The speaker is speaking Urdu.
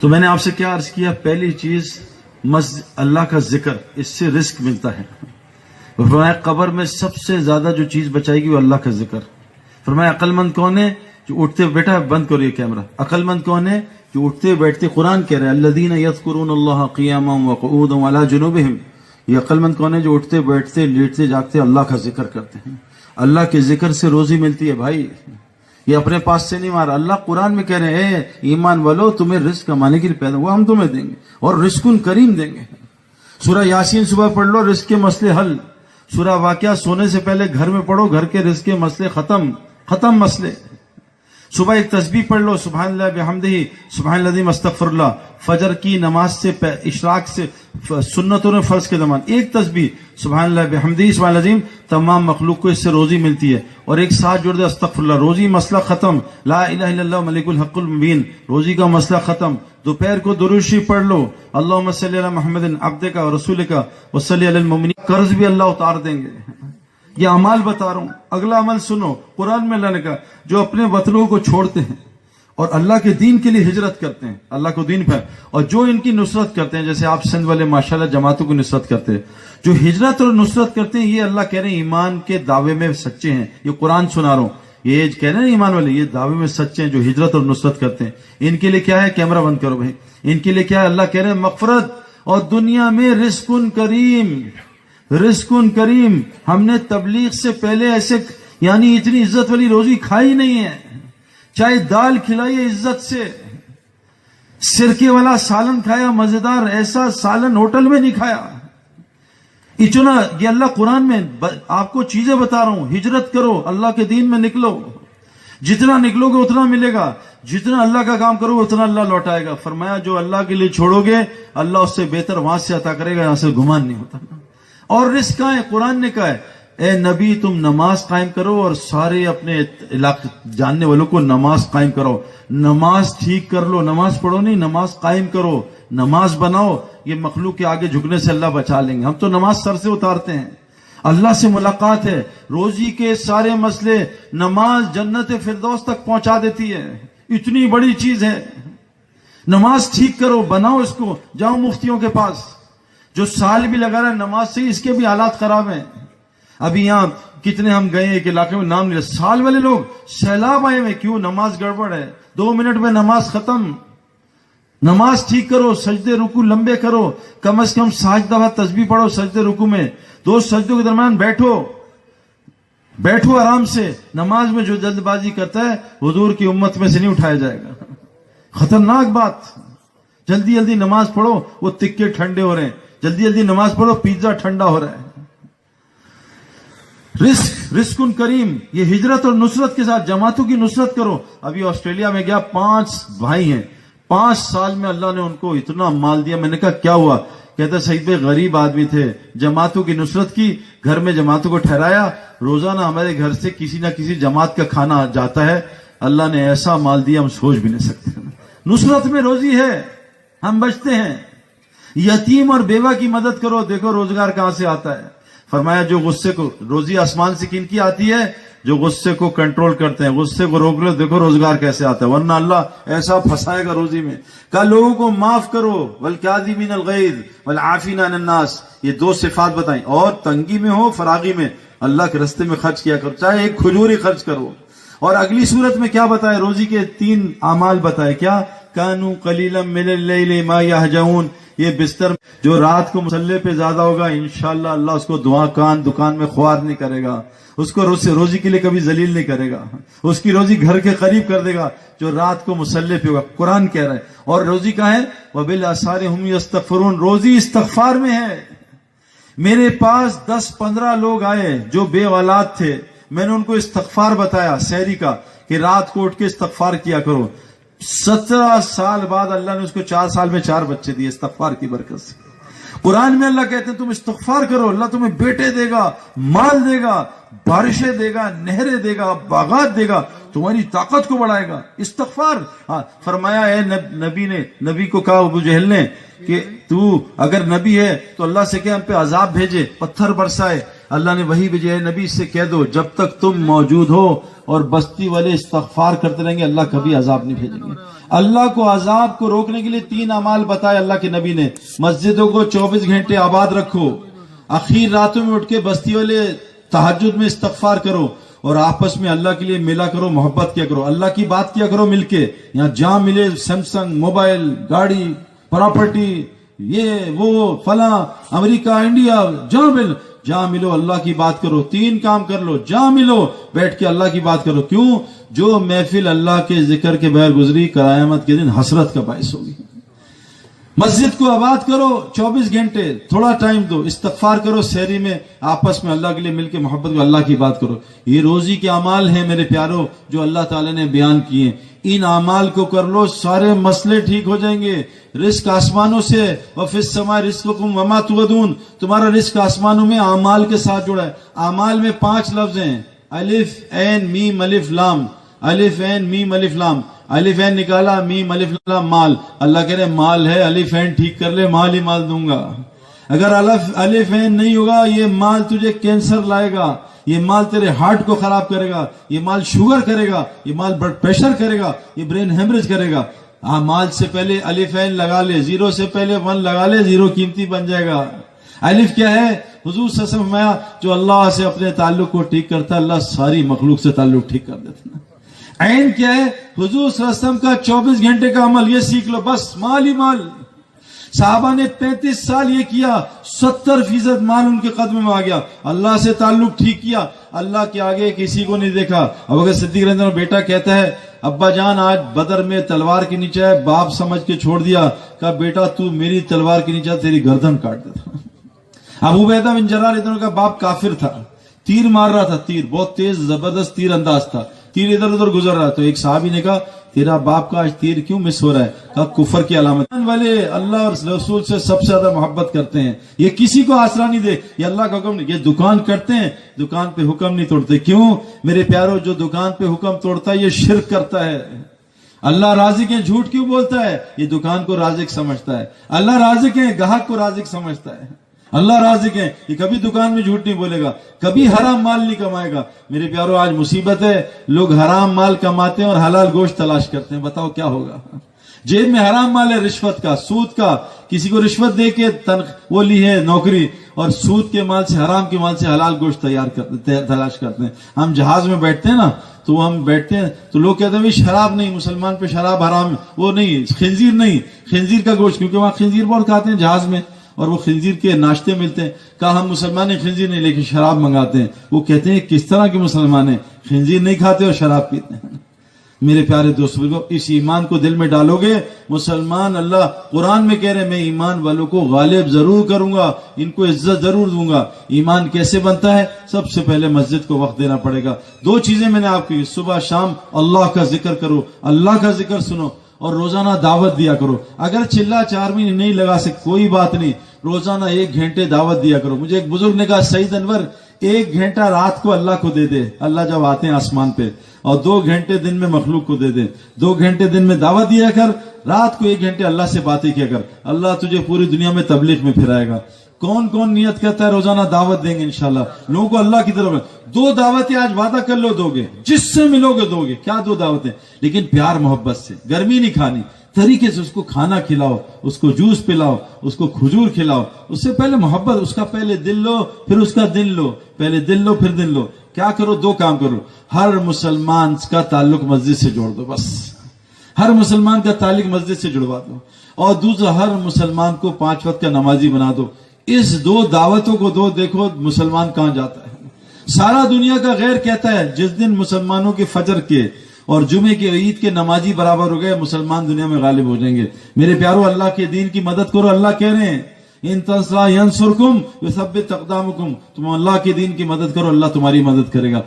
تو میں نے آپ سے کیا عرض کیا؟ پہلی چیز اللہ کا ذکر، اس سے رزق ملتا ہے۔ فرمایا قبر میں سب سے زیادہ جو چیز بچائے گی وہ اللہ کا ذکر۔ فرمایا عقل مند کون ہے؟ جو اٹھتے، بیٹا بند کرو یہ کیمرہ، عقل مند کون ہے؟ جو اٹھتے بیٹھتے، قرآن کہہ رہے ہیں الذین یذکرون اللہ قیاما وقعودا وعلی جنوبہم، یہ عقل مند کون ہے؟ جو اٹھتے بیٹھتے لیٹتے جاگتے اللہ کا ذکر کرتے ہیں۔ اللہ کے ذکر سے روزی ملتی ہے بھائی، یہ اپنے پاس سے نہیں مارا۔ اللہ قرآن میں کہہ رہے ہیں اے ایمان والو، تمہیں رزق کمانے کے لیے پیدا ہوا، ہم تمہیں دیں گے اور رزق کریم دیں گے۔ سورہ یاسین صبح پڑھ لو، رزق کے مسئلے حل۔ سورہ واقعہ سونے سے پہلے گھر میں پڑھو، گھر کے رزق کے مسئلے ختم مسئلے۔ صبح ایک تسبیح پڑھ لو، سبحان اللہ بحمدہ، سبحان العظیم، استغفر اللہ۔ فجر کی نماز سے اشراق سے سنتوں نے فرض کے زمان ایک تسبیح سبحان اللہ بحمدہ سبحان العظیم، تمام مخلوق کو اس سے روزی ملتی ہے۔ اور ایک ساتھ جوڑ دے استغفر اللہ، روزی مسئلہ ختم۔ لا الہ الا اللہ ملک الحق المبین، روزی کا مسئلہ ختم۔ دوپہر کو درود شریف پڑھ لو، اللہم صلی علی محمد عبدک و رسولک وصلی علی المؤمنین، قرض بھی اللہ اتار دیں گے۔ یہ اعمال بتا رہا ہوں، اگلا عمل سنو۔ قرآن میں اللہ نے کہا جو اپنے وطنوں کو چھوڑتے ہیں اور اللہ کے دین کے لیے ہجرت کرتے ہیں، اللہ کو دین پہ، اور جو ان کی نصرت کرتے ہیں، جیسے آپ سندھ والے ماشاءاللہ جماعتوں کو نصرت کرتے ہیں، جو ہجرت اور نصرت کرتے ہیں، یہ اللہ کہہ رہے ہیں ایمان کے دعوے میں سچے ہیں۔ یہ قرآن سنا رہا ہوں، یہ کہہ رہے ہیں ایمان والے یہ دعوے میں سچے ہیں جو ہجرت اور نصرت کرتے ہیں۔ ان کے لیے کیا ہے؟ کیمرہ بند کرو بھائی، ان کے لیے کیا ہے؟ اللہ کہہ رہے ہیں مغفرت اور دنیا میں رزق کریم، رزق کریم۔ ہم نے تبلیغ سے پہلے ایسے یعنی اتنی عزت والی روزی کھائی نہیں ہے، چاہے دال کھلائیے عزت سے، سرکے والا سالن کھایا مزیدار، ایسا سالن ہوٹل میں نہیں کھایا اتنا۔ یہ اللہ قرآن میں آپ کو چیزیں بتا رہا ہوں، ہجرت کرو، اللہ کے دین میں نکلو، جتنا نکلو گے اتنا ملے گا، جتنا اللہ کا کام کرو اتنا اللہ لوٹائے گا۔ فرمایا جو اللہ کے لیے چھوڑو گے اللہ اس سے بہتر وہاں سے عطا کرے گا، یہاں سے گمان نہیں ہوتا۔ اور رزق کہاں ہے؟ قرآن نے کہا ہے اے نبی تم نماز قائم کرو اور سارے اپنے علاقے جاننے والوں کو نماز قائم کرو، نماز ٹھیک کر لو، نماز پڑھو نہیں، نماز قائم کرو، نماز بناؤ۔ یہ مخلوق کے آگے جھکنے سے اللہ بچا لیں گے۔ ہم تو نماز سر سے اتارتے ہیں، اللہ سے ملاقات ہے، روزی کے سارے مسئلے، نماز جنت فردوس تک پہنچا دیتی ہے، اتنی بڑی چیز ہے۔ نماز ٹھیک کرو، بناؤ اس کو، جاؤ مفتیوں کے پاس، جو سال بھی لگا رہا ہے نماز سے، اس کے بھی حالات خراب ہیں۔ ابھی یہاں کتنے ہم گئے ایک علاقے میں، نام نہیں، سال والے لوگ سیلاب آئے ہوئے، کیوں؟ نماز گڑبڑ ہے، 2 منٹ میں نماز ختم۔ نماز ٹھیک کرو، سجدے رکوع لمبے کرو، کم از کم 7 دفعہ تسبیح پڑھو سجدے رکوع میں، 2 سجدوں کے درمیان بیٹھو آرام سے۔ نماز میں جو جلد بازی کرتا ہے حضور کی امت میں سے نہیں اٹھایا جائے گا، خطرناک بات۔ جلدی جلدی نماز پڑھو، وہ تکے ٹھنڈے ہو رہے ہیں، جلدی جلدی نماز پڑھو، پیزا ٹھنڈا ہو رہا ہے۔ رزق کریم، یہ ہجرت اور نصرت کے ساتھ جماعتوں کی نصرت کرو۔ ابھی آسٹریلیا میں گیا، 5 بھائی ہیں، 5 سال میں اللہ نے ان کو اتنا مال دیا۔ میں نے کہا کیا ہوا؟ کہتا سعید بھائی غریب آدمی تھے، جماعتوں کی نصرت کی، گھر میں جماعتوں کو ٹھہرایا، روزانہ ہمارے گھر سے کسی نہ کسی جماعت کا کھانا جاتا ہے۔ اللہ نے ایسا مال دیا ہم سوچ بھی نہیں سکتے۔ نصرت میں روزی ہے، ہم بچتے ہیں۔ یتیم اور بیوہ کی مدد کرو، دیکھو روزگار کہاں سے آتا ہے۔ فرمایا جو غصے کو، روزی آسمان سے کن کی آتی ہے؟ جو غصے کو کنٹرول کرتے ہیں، غصے کو روک لو، دیکھو روزگار کیسے آتا ہے، ورنہ اللہ ایسا پھنسائے گا روزی میں۔ کہا لوگوں کو معاف کرو، والکاظمین الغیظ والعافین عن الناس، یہ 2 صفات بتائیں، اور تنگی میں ہو فراغی میں اللہ کے راستے میں خرچ کیا کرو، چاہے ایک کھجور ہی خرچ کرو۔ اور اگلی صورت میں کیا بتائے؟ روزی کے 3 اعمال بتائے، کیا؟ کانوا قلیلا من اللیل ما یہجعون، یہ بستر جو رات کو مصلے پہ زیادہ ہوگا انشاءاللہ اللہ اس کو دکان میں خوار نہیں کرے گا، اس کو روزی کے لیے کبھی ذلیل نہیں کرے گا، اس کی روزی گھر کے قریب کر دے گا جو رات کو مصلے پہ ہوگا۔ قرآن کہہ رہا ہے۔ اور روزی کہاں ہے؟ وبالاسحار هم یستغفرون، روزی استغفار میں ہے۔ میرے پاس 10-15 لوگ آئے جو بے اولاد تھے، میں نے ان کو استغفار بتایا سحری کا کہ رات کو اٹھ کے استغفار کیا کرو۔ 17 سال بعد اللہ نے اس کو 4 سال میں 4 بچے دیے استغفار کی برکت سے۔ قرآن میں اللہ کہتے ہیں تم استغفار کرو، اللہ تمہیں بیٹے دے گا، مال دے گا، بارشیں دے گا، نہریں دے گا، باغات دے گا، تمہاری طاقت کو بڑھائے گا۔ استغفار۔ ہاں فرمایا ہے نبی کو کہا ابو جہل نے کہ تو اگر نبی ہے تو اللہ سے کہ ہم پہ عذاب بھیجے، پتھر برسائے۔ اللہ نے وہی بھیجی ہے نبی سے کہہ دو جب تک تم موجود ہو اور بستی والے استغفار کرتے رہیں گے اللہ کبھی عذاب نہیں بھیجیں گے. اللہ کو عذاب کو روکنے کے لیے 3 اعمال بتائے اللہ کے نبی نے. مسجدوں کو 24 گھنٹے آباد رکھو, اخیر راتوں میں اٹھ کے بستی والے تہجد میں استغفار کرو, اور آپس میں اللہ کے لیے ملا کرو, محبت کیا کرو, اللہ کی بات کیا کرو مل کے. یہاں جہاں ملے سیمسنگ, موبائل, گاڑی, پراپرٹی, یہ وہ فلاں, امریکہ, انڈیا, جہاں ملو اللہ کی بات کرو. 3 کام کر لو, جہاں ملو بیٹھ کے اللہ کی بات کرو. کیوں؟ جو محفل اللہ کے ذکر کے بغیر گزری قیامت کے دن حسرت کا باعث ہوگی. مسجد کو آباد کرو, 24 گھنٹے تھوڑا ٹائم دو, استغفار کرو, سحری میں آپس میں اللہ کے لیے مل کے محبت کو اللہ کی بات کرو. یہ روزی کے اعمال ہیں میرے پیارو جو اللہ تعالی نے بیان کیے. ان اعمال کو کر لو, سارے مسئلے ٹھیک ہو جائیں گے. رزق آسمانوں سے, وفی السماء رزقکم وما توعدون, تمہارا رزق آسمانوں میں اعمال کے ساتھ جڑا ہے. اعمال میں 5 لفظ ہیں, الف عین میم الف لام, الف عین میم الف لام. الف عین نکالا, میم الف لام مال. اللہ کہہ رہے مال ہے, الف عین ٹھیک کر لے, مال ہی مال دوں گا. اگر الف عین نہیں ہوگا یہ مال تجھے کینسر لائے گا, یہ مال تیرے ہارٹ کو خراب کرے گا, یہ مال شوگر کرے گا, یہ مال بلڈ پریشر کرے گا, یہ برین ہیمریج کرے گا. مال سے پہلے الف عین لگا لے, 0 سے پہلے 1 لگا لے, 0 قیمتی بن جائے گا. الف کیا ہے؟ حضور صلی اللہ علیہ وسلم فرمایا جو اللہ سے اپنے تعلق کو ٹھیک کرتا ہے اللہ ساری مخلوق سے تعلق ٹھیک کر دیتا ہے. عین کیا ہے؟ حضور صلی اللہ علیہ وسلم کا 24 گھنٹے کا عمل, یہ سیکھ لو بس, مال ہی مال. صحابہ نے 35 سال یہ کیا, 70% مال ان کے قدم میں آ گیا. اللہ سے تعلق ٹھیک کیا, اللہ کے آگے کسی کو نہیں دیکھا. اب اگر صدیق رضی اللہ عنہ بیٹا کہتا ہے ابا جان آج بدر میں تلوار کے نیچے ہے, باپ سمجھ کے چھوڑ دیا, کہا بیٹا تو میری تلوار کے نیچے تیری گردن کاٹ دیتا. ابو عبیدہ بن جراح رضی اللہ عنہ کا باپ کافر تھا, تیر مار رہا تھا, تیر بہت تیز زبردست تیر انداز تھا, تیر ادھر ادھر گزر رہا. تو ایک صحابی نے کہا تیرا باپ کا آج تیر کیوں مس ہو رہا ہے؟ کہا کفر کی علامت. والے اللہ اور رسول سے سب سے زیادہ محبت کرتے ہیں, یہ کسی کو آسرا نہیں دے, یہ اللہ کا حکم نہیں. یہ دکان کرتے ہیں, دکان پہ حکم نہیں توڑتے. کیوں میرے پیارو؟ جو دکان پہ حکم توڑتا ہے یہ شرک کرتا ہے. اللہ رازق ہے, جھوٹ کیوں بولتا ہے؟ یہ دکان کو رازق سمجھتا ہے. اللہ رازق ہے, گاہک کو رازق سمجھتا ہے. اللہ رازق ہے, یہ کبھی دکان میں جھوٹ نہیں بولے گا, کبھی حرام مال نہیں کمائے گا. میرے پیارو آج مصیبت ہے, لوگ حرام مال کماتے ہیں اور حلال گوشت تلاش کرتے ہیں. بتاؤ کیا ہوگا؟ جیب میں حرام مال ہے, رشوت کا, سود کا. کسی کو رشوت دے کے وہ لی ہے نوکری, اور سود کے مال سے, حرام کے مال سے حلال گوشت تلاش کرتے ہیں. ہم جہاز میں بیٹھتے ہیں نا, تو ہم بیٹھتے ہیں تو لوگ کہتے ہیں شراب نہیں, مسلمان پہ شراب حرام, وہ نہیں, خنزیر نہیں, خنزیر کا گوشت, کیونکہ وہاں خنزیر بہت کھاتے ہیں جہاز میں, اور وہ خنزیر کے ناشتے ملتے ہیں. کہا ہم مسلمان خنزیر نہیں لیکن شراب منگاتے ہیں. وہ کہتے ہیں کس طرح کے مسلمان ہیں, خنزیر نہیں کھاتے اور شراب پیتے ہیں. میرے پیارے دوستو, اس ایمان کو دل میں ڈالو گے مسلمان. اللہ قرآن میں کہہ رہے میں ایمان والوں کو غالب ضرور کروں گا, ان کو عزت ضرور دوں گا. ایمان کیسے بنتا ہے؟ سب سے پہلے مسجد کو وقت دینا پڑے گا. 2 چیزیں میں نے آپ کو, صبح شام اللہ کا ذکر کرو, اللہ کا ذکر سنو, اور روزانہ دعوت دیا کرو. اگر چلا 4 مہینے نہیں لگا سکتے کوئی بات نہیں, روزانہ 1 گھنٹے دعوت دیا کرو. مجھے ایک بزرگ نے کہا سعید انور 1 گھنٹہ رات کو اللہ کو دے دے, اللہ جب آتے ہیں آسمان پہ, اور 2 گھنٹے دن میں مخلوق کو دے دے. 2 گھنٹے دن میں دعوت دیا کر, رات کو 1 گھنٹے اللہ سے باتیں کیا کر. اللہ تجھے پوری دنیا میں تبلیغ میں پھرائے گا. کون کون نیت کرتا ہے روزانہ دعوت دیں گے انشاءاللہ لوگوں کو اللہ کی طرف. 2 دعوتیں آج وعدہ کر لو, دو گے, جس سے ملو گے دو گے. کیا 2 دعوتیں؟ لیکن پیار محبت سے, گرمی نہیں کھانی, طریقے سے اس کو کھانا کھلاؤ, اس کو جوس پلاؤ, اس کو کھجور کھلاؤ. اس سے پہلے محبت, اس کا پہلے دل لو پھر اس کا دن لو, پہلے دل لو پھر دن لو. کیا کرو؟ 2 کام کرو. ہر مسلمان کا تعلق مسجد سے جوڑ دو, بس ہر مسلمان کا تعلق مسجد سے جڑوا دو. اور دوسرا, ہر مسلمان کو 5 وقت کا نمازی بنا دو. اس 2 دعوتوں کو دو, دیکھو مسلمان کہاں جاتا ہے. سارا دنیا کا غیر کہتا ہے جس دن مسلمانوں کے فجر کے اور جمعے کے عید کے نمازی برابر ہو گئے, مسلمان دنیا میں غالب ہو جائیں گے. میرے پیارو اللہ کے دین کی مدد کرو. اللہ کہہ رہے ہیں ان تنصروا ینصرکم یثبت اقدامکم, تم اللہ کے دین کی مدد کرو اللہ تمہاری مدد کرے گا.